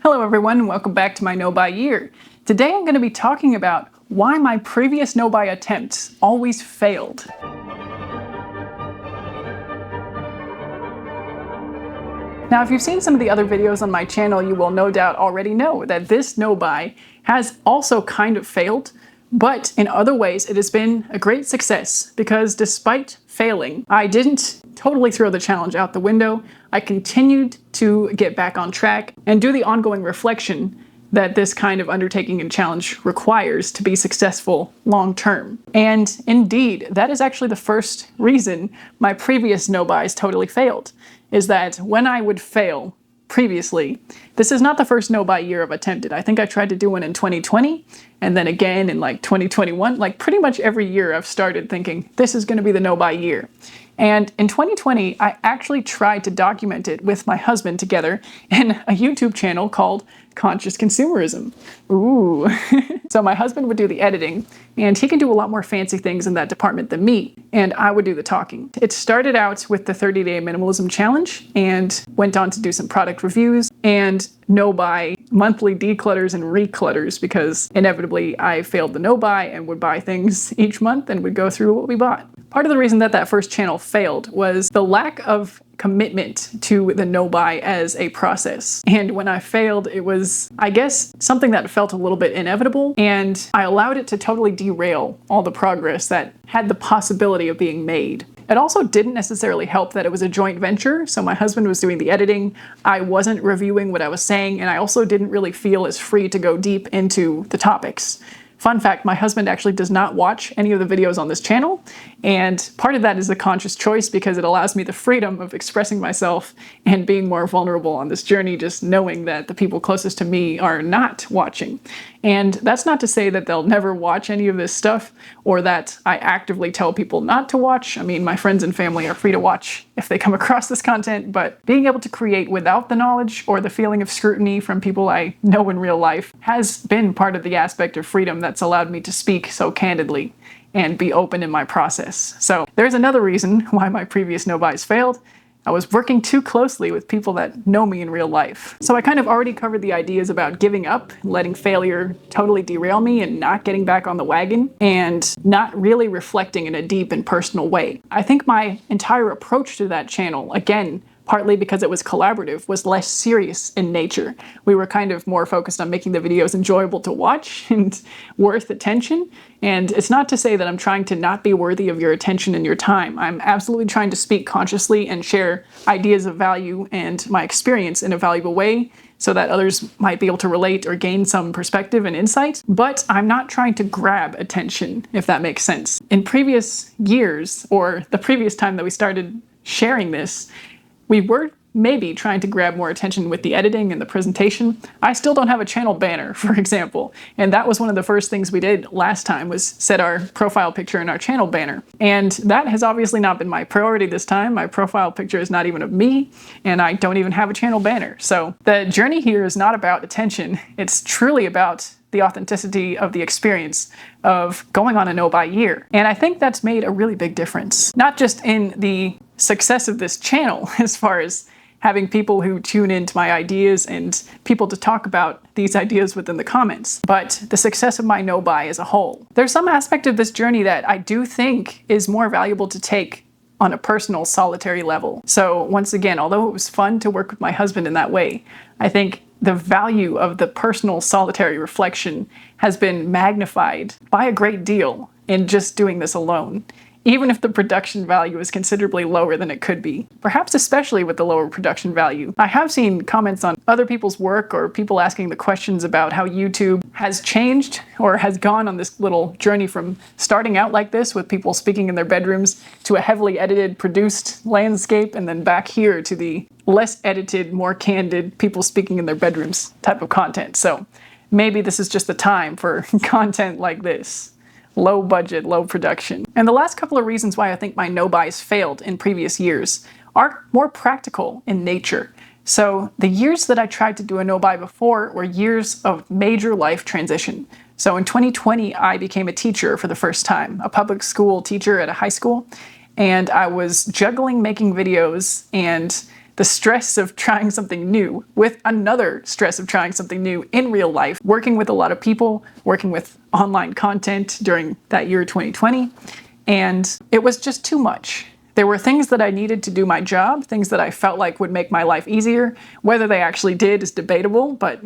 Hello everyone, and welcome back to my no-buy year. Today I'm going to be talking about why my previous no-buy attempts always failed. Now, if you've seen some of the other videos on my channel, you will no doubt already know that this no-buy has also kind of failed, but in other ways it has been a great success because despite failing, I didn't totally throw the challenge out the window. I continued to get back on track and do the ongoing reflection that this kind of undertaking and challenge requires to be successful long term. And indeed, that is actually the first reason my previous no-buys totally failed, is that when I would fail previously, this is not the first no-buy year I've attempted. I think I tried to do one in 2020 and then again in 2021. Pretty much every year I've started thinking this is going to be the no-buy year. And in 2020, I actually tried to document it with my husband together in a YouTube channel called Conscious Consumerism. Ooh. So my husband would do the editing, and he can do a lot more fancy things in that department than me, and I would do the talking. It started out with the 30-day minimalism challenge and went on to do some product reviews and no-buy monthly declutters and reclutters, because inevitably I failed the no-buy and would buy things each month and would go through what we bought. Part of the reason that that first channel failed was the lack of commitment to the no-buy as a process. And when I failed, it was, I guess, something that felt a little bit inevitable, and I allowed it to totally derail all the progress that had the possibility of being made. It also didn't necessarily help that it was a joint venture, so my husband was doing the editing, I wasn't reviewing what I was saying, and I also didn't really feel as free to go deep into the topics. Fun fact, my husband actually does not watch any of the videos on this channel, and part of that is a conscious choice because it allows me the freedom of expressing myself and being more vulnerable on this journey, just knowing that the people closest to me are not watching. And that's not to say that they'll never watch any of this stuff or that I actively tell people not to watch. I mean, my friends and family are free to watch if they come across this content, but being able to create without the knowledge or the feeling of scrutiny from people I know in real life has been part of the aspect of freedom that's allowed me to speak so candidly and be open in my process. So there's another reason why my previous no-buys failed. I was working too closely with people that know me in real life. So I kind of already covered the ideas about giving up, letting failure totally derail me and not getting back on the wagon, and not really reflecting in a deep and personal way. I think my entire approach to that channel, again, partly because it was collaborative, was less serious in nature. We were kind of more focused on making the videos enjoyable to watch and worth attention. And it's not to say that I'm trying to not be worthy of your attention and your time. I'm absolutely trying to speak consciously and share ideas of value and my experience in a valuable way so that others might be able to relate or gain some perspective and insight. But I'm not trying to grab attention, if that makes sense. In previous years, or the previous time that we started sharing this, we were maybe trying to grab more attention with the editing and the presentation. I still don't have a channel banner, for example, and that was one of the first things we did last time, was set our profile picture in our channel banner. And that has obviously not been my priority this time. My profile picture is not even of me, and I don't even have a channel banner. So the journey here is not about attention. It's truly about the authenticity of the experience of going on a no-buy year. And I think that's made a really big difference, not just in the success of this channel as far as having people who tune into my ideas and people to talk about these ideas within the comments, but the success of my no-buy as a whole. There's some aspect of this journey that I do think is more valuable to take on a personal, solitary level. So once again, although it was fun to work with my husband in that way, I think the value of the personal, solitary reflection has been magnified by a great deal in just doing this alone, even if the production value is considerably lower than it could be. Perhaps especially with the lower production value. I have seen comments on other people's work or people asking the questions about how YouTube has changed or has gone on this little journey from starting out like this with people speaking in their bedrooms to a heavily edited, produced landscape, and then back here to the less edited, more candid people speaking in their bedrooms type of content. So maybe this is just the time for content like this. Low budget, low production. And the last couple of reasons why I think my no-buys failed in previous years are more practical in nature. So the years that I tried to do a no-buy before were years of major life transition. So in 2020, I became a teacher for the first time, a public school teacher at a high school, and I was juggling making videos and the stress of trying something new with another stress of trying something new in real life, working with a lot of people, working with online content during that year 2020, and it was just too much. There were things that I needed to do my job, things that I felt like would make my life easier. Whether they actually did is debatable, but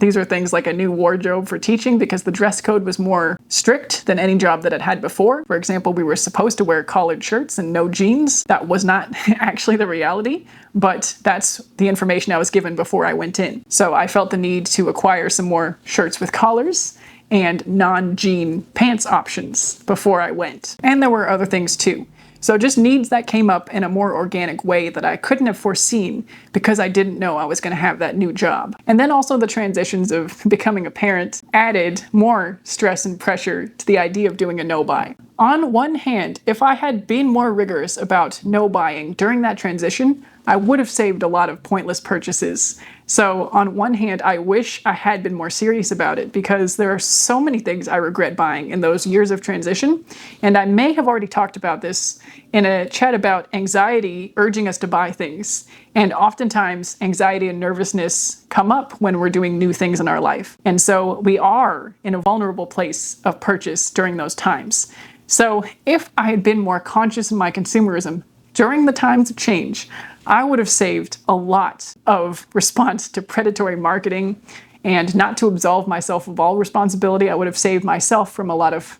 these are things like a new wardrobe for teaching because the dress code was more strict than any job that I'd had before. For example, we were supposed to wear collared shirts and no jeans. That was not actually the reality, but that's the information I was given before I went in. So I felt the need to acquire some more shirts with collars and non-jean pants options before I went. And there were other things too. So just needs that came up in a more organic way that I couldn't have foreseen because I didn't know I was going to have that new job. And then also the transitions of becoming a parent added more stress and pressure to the idea of doing a no-buy. On one hand, if I had been more rigorous about no-buying during that transition, I would have saved a lot of pointless purchases. So on one hand, I wish I had been more serious about it because there are so many things I regret buying in those years of transition. And I may have already talked about this in a chat about anxiety urging us to buy things. And oftentimes anxiety and nervousness come up when we're doing new things in our life. And so we are in a vulnerable place of purchase during those times. So if I had been more conscious in my consumerism during the times of change, I would have saved a lot of response to predatory marketing, and not to absolve myself of all responsibility, I would have saved myself from a lot of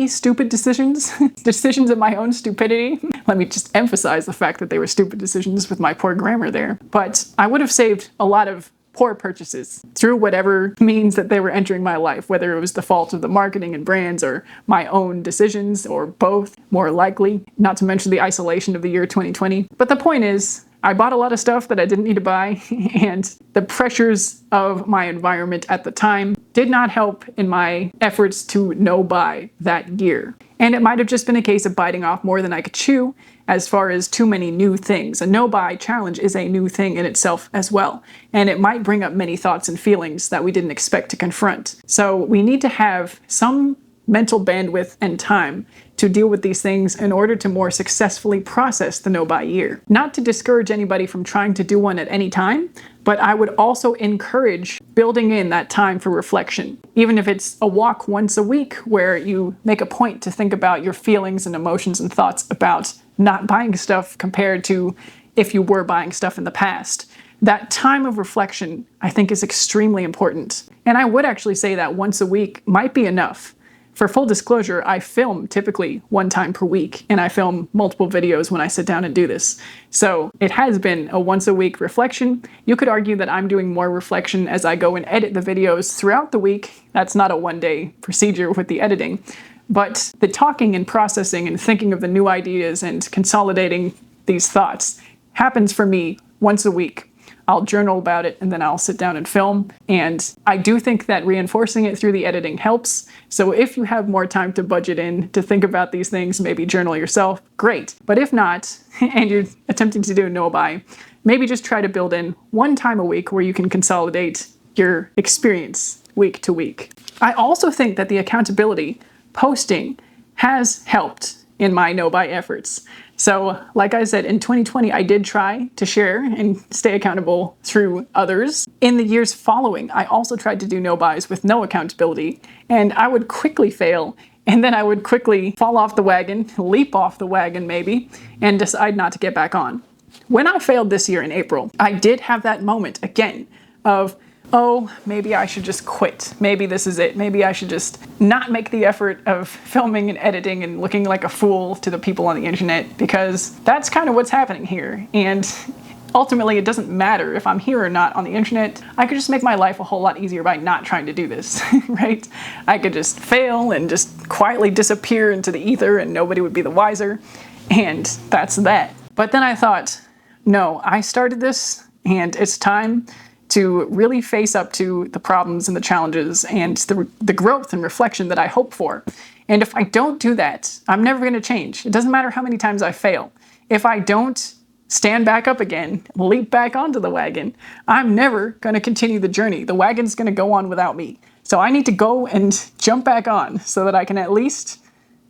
stupid decisions, decisions of my own stupidity. Let me just emphasize the fact that they were stupid decisions with my poor grammar there. But I would have saved a lot of poor purchases through whatever means that they were entering my life, whether it was the fault of the marketing and brands or my own decisions or both, more likely, not to mention the isolation of the year 2020. But the point is, I bought a lot of stuff that I didn't need to buy, and the pressures of my environment at the time did not help in my efforts to no-buy that year. And it might have just been a case of biting off more than I could chew as far as too many new things. A no-buy challenge is a new thing in itself as well, and it might bring up many thoughts and feelings that we didn't expect to confront. So we need to have some mental bandwidth and time to deal with these things in order to more successfully process the no-buy year. Not to discourage anybody from trying to do one at any time, but I would also encourage building in that time for reflection. Even if it's a walk once a week where you make a point to think about your feelings and emotions and thoughts about not buying stuff compared to if you were buying stuff in the past. That time of reflection, I think, is extremely important. And I would actually say that once a week might be enough. For full disclosure, I film typically one time per week, and I film multiple videos when I sit down and do this. So it has been a once a week reflection. You could argue that I'm doing more reflection as I go and edit the videos throughout the week. That's not a one-day procedure with the editing. But the talking and processing and thinking of the new ideas and consolidating these thoughts happens for me once a week. I'll journal about it and then I'll sit down and film. And I do think that reinforcing it through the editing helps. So if you have more time to budget in to think about these things, maybe journal yourself, great. But if not, and you're attempting to do a no-buy, maybe just try to build in one time a week where you can consolidate your experience week to week. I also think that the accountability posting has helped in my no-buy efforts. So, like I said, in 2020, I did try to share and stay accountable through others. In the years following, I also tried to do no-buys with no accountability, and I would quickly fail, and then I would quickly fall off the wagon, leap off the wagon maybe, and decide not to get back on. When I failed this year in April, I did have that moment again of, oh, maybe I should just quit. Maybe this is it. Maybe I should just not make the effort of filming and editing and looking like a fool to the people on the internet, because that's kind of what's happening here. And ultimately, it doesn't matter if I'm here or not on the internet. I could just make my life a whole lot easier by not trying to do this, right? I could just fail and just quietly disappear into the ether and nobody would be the wiser. And that's that. But then I thought, no, I started this and it's time to really face up to the problems and the challenges and the growth and reflection that I hope for. And if I don't do that, I'm never going to change. It doesn't matter how many times I fail. If I don't stand back up again, leap back onto the wagon, I'm never going to continue the journey. The wagon's going to go on without me. So I need to go and jump back on so that I can at least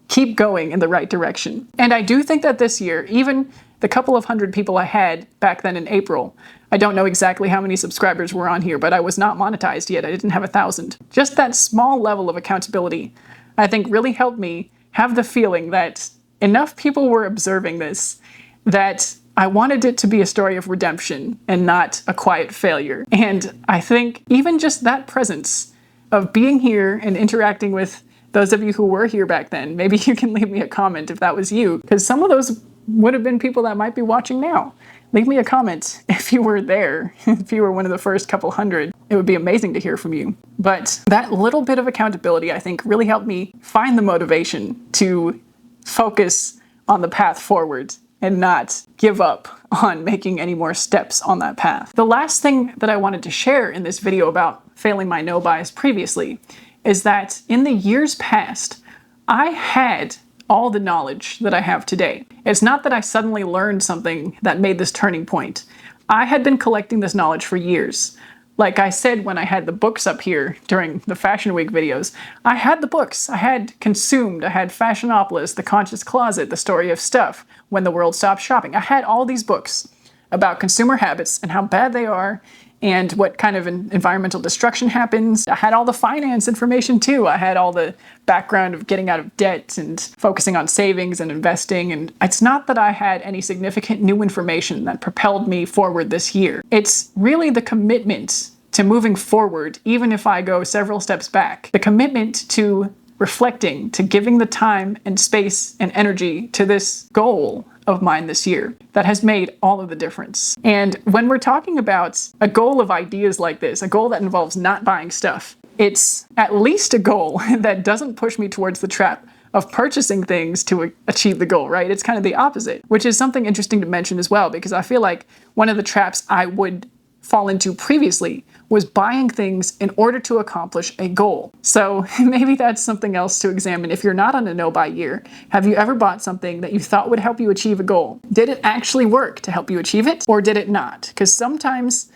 keep going in the right direction. And I do think that this year, even the couple of hundred people I had back then in April. I don't know exactly how many subscribers were on here, but I was not monetized yet. I didn't have 1,000. Just that small level of accountability, I think, really helped me have the feeling that enough people were observing this that I wanted it to be a story of redemption and not a quiet failure. And I think even just that presence of being here and interacting with those of you who were here back then, maybe you can leave me a comment if that was you, because some of those would have been people that might be watching now. Leave me a comment if you were there, if you were one of the first couple hundred. It would be amazing to hear from you. But that little bit of accountability, I think, really helped me find the motivation to focus on the path forward and not give up on making any more steps on that path. The last thing that I wanted to share in this video about failing my no bias previously is that in the years past, I had all the knowledge that I have today. It's not that I suddenly learned something that made this turning point. I had been collecting this knowledge for years. Like I said when I had the books up here during the Fashion Week videos, I had the books. I had Consumed, I had Fashionopolis, The Conscious Closet, The Story of Stuff, When the World Stopped Shopping. I had all these books about consumer habits and how bad they are and what kind of environmental destruction happens. I had all the finance information too. I had all the background of getting out of debt and focusing on savings and investing. And it's not that I had any significant new information that propelled me forward this year. It's really the commitment to moving forward, even if I go several steps back. The commitment to reflecting, to giving the time and space and energy to this goal of mine this year that has made all of the difference. And when we're talking about a goal of ideas like this, a goal that involves not buying stuff, it's at least a goal that doesn't push me towards the trap of purchasing things to achieve the goal, right? It's kind of the opposite, which is something interesting to mention as well, because I feel like one of the traps I would fall into previously was buying things in order to accomplish a goal. So maybe that's something else to examine. If you're not on a no-buy year, have you ever bought something that you thought would help you achieve a goal? Did it actually work to help you achieve it, or did it not? Because sometimes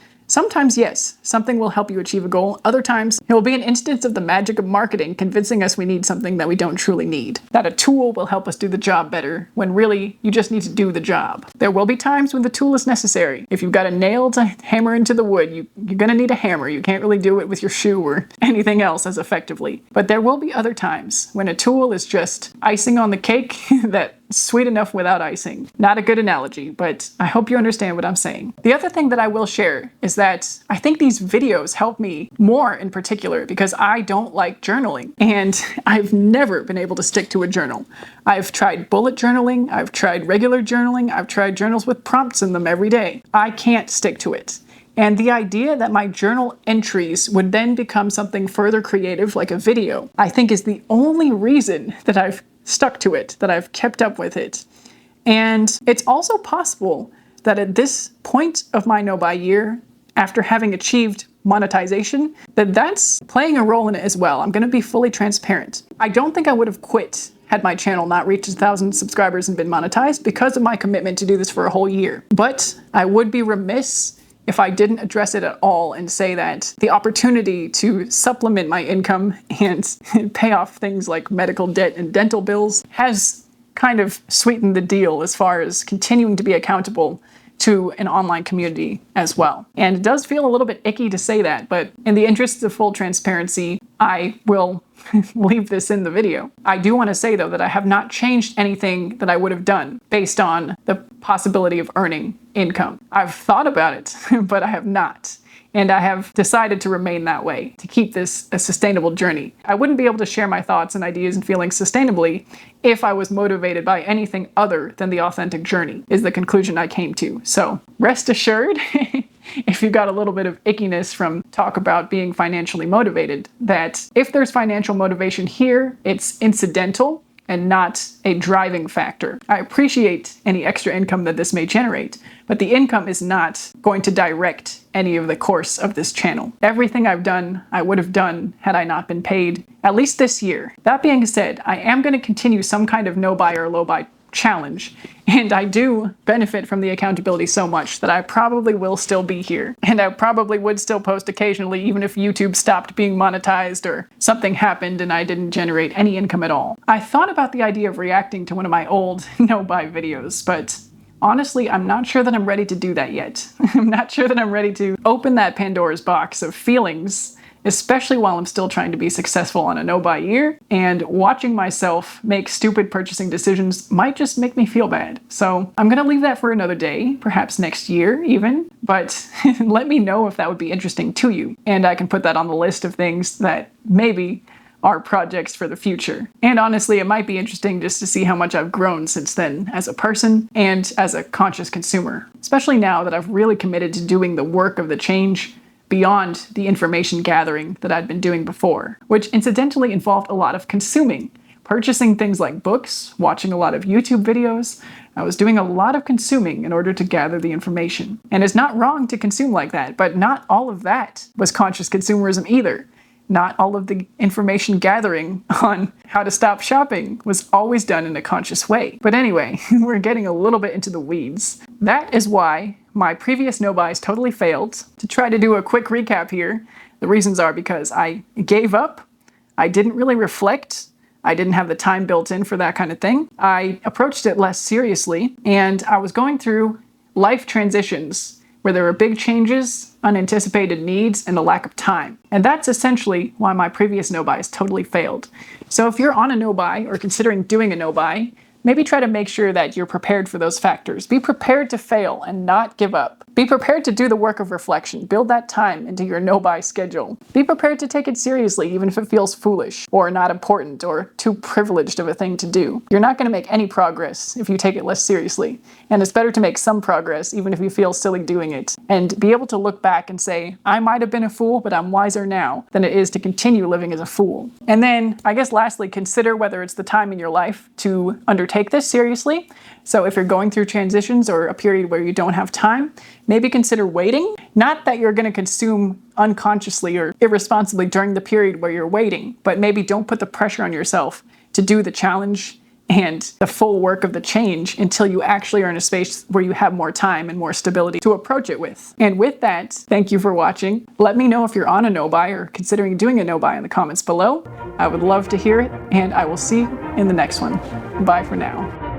yes, something will help you achieve a goal. Other times, it will be an instance of the magic of marketing convincing us we need something that we don't truly need. That a tool will help us do the job better, when really, you just need to do the job. There will be times when the tool is necessary. If you've got a nail to hammer into the wood, you're gonna need a hammer. You can't really do it with your shoe or anything else as effectively. But there will be other times when a tool is just icing on the cake that's sweet enough without icing. Not a good analogy, but I hope you understand what I'm saying. The other thing that I will share is that I think these videos help me more in particular because I don't like journaling, and I've never been able to stick to a journal. I've tried bullet journaling, I've tried regular journaling, I've tried journals with prompts in them every day. I can't stick to it. And the idea that my journal entries would then become something further creative like a video, I think is the only reason that I've stuck to it, that I've kept up with it. And it's also possible that at this point of my no-buy year, after having achieved monetization, that's playing a role in it as well. I'm going to be fully transparent. I don't think I would have quit had my channel not reached 1,000 subscribers and been monetized because of my commitment to do this for a whole year. But I would be remiss if I didn't address it at all and say that the opportunity to supplement my income and pay off things like medical debt and dental bills has kind of sweetened the deal as far as continuing to be accountable to an online community as well. And it does feel a little bit icky to say that, but in the interest of full transparency, I will leave this in the video. I do want to say though that I have not changed anything that I would have done based on the possibility of earning income. I've thought about it, but I have not. And I have decided to remain that way, to keep this a sustainable journey. I wouldn't be able to share my thoughts and ideas and feelings sustainably if I was motivated by anything other than the authentic journey, is the conclusion I came to. So rest assured, if you got a little bit of ickiness from talk about being financially motivated, that if there's financial motivation here, it's incidental and not a driving factor. I appreciate any extra income that this may generate, but the income is not going to direct any of the course of this channel. Everything I've done, I would have done had I not been paid, at least this year. That being said, I am going to continue some kind of no-buy or low-buy challenge, and I do benefit from the accountability so much that I probably will still be here, and I probably would still post occasionally even if YouTube stopped being monetized or something happened and I didn't generate any income at all. I thought about the idea of reacting to one of my old no-buy videos, but honestly, I'm not sure that I'm ready to do that yet. I'm not sure that I'm ready to open that Pandora's box of feelings, especially while I'm still trying to be successful on a no-buy year, and watching myself make stupid purchasing decisions might just make me feel bad. So I'm gonna leave that for another day, perhaps next year even, but let me know if that would be interesting to you, and I can put that on the list of things that maybe are projects for the future. And honestly, it might be interesting just to see how much I've grown since then as a person and as a conscious consumer, especially now that I've really committed to doing the work of the change beyond the information gathering that I'd been doing before, which incidentally involved a lot of consuming, purchasing things like books, watching a lot of YouTube videos. I was doing a lot of consuming in order to gather the information. And it's not wrong to consume like that, but not all of that was conscious consumerism either. Not all of the information gathering on how to stop shopping was always done in a conscious way. But anyway, we're getting a little bit into the weeds. That is why my previous no-buys totally failed. To try to do a quick recap here, the reasons are because I gave up, I didn't really reflect, I didn't have the time built in for that kind of thing, I approached it less seriously, and I was going through life transitions where there were big changes, unanticipated needs, and a lack of time. And that's essentially why my previous no-buys totally failed. So if you're on a no-buy or considering doing a no-buy, maybe try to make sure that you're prepared for those factors. Be prepared to fail and not give up. Be prepared to do the work of reflection. Build that time into your no-buy schedule. Be prepared to take it seriously, even if it feels foolish or not important or too privileged of a thing to do. You're not going to make any progress if you take it less seriously. And it's better to make some progress, even if you feel silly doing it. And be able to look back and say, I might have been a fool, but I'm wiser now, than it is to continue living as a fool. And then, I guess lastly, consider whether it's the time in your life to undertake this seriously. So if you're going through transitions or a period where you don't have time, maybe consider waiting. Not that you're going to consume unconsciously or irresponsibly during the period where you're waiting, but maybe don't put the pressure on yourself to do the challenge and the full work of the change until you actually are in a space where you have more time and more stability to approach it with. And with that, thank you for watching. Let me know if you're on a no-buy or considering doing a no-buy in the comments below. I would love to hear it, and I will see you in the next one. Bye for now.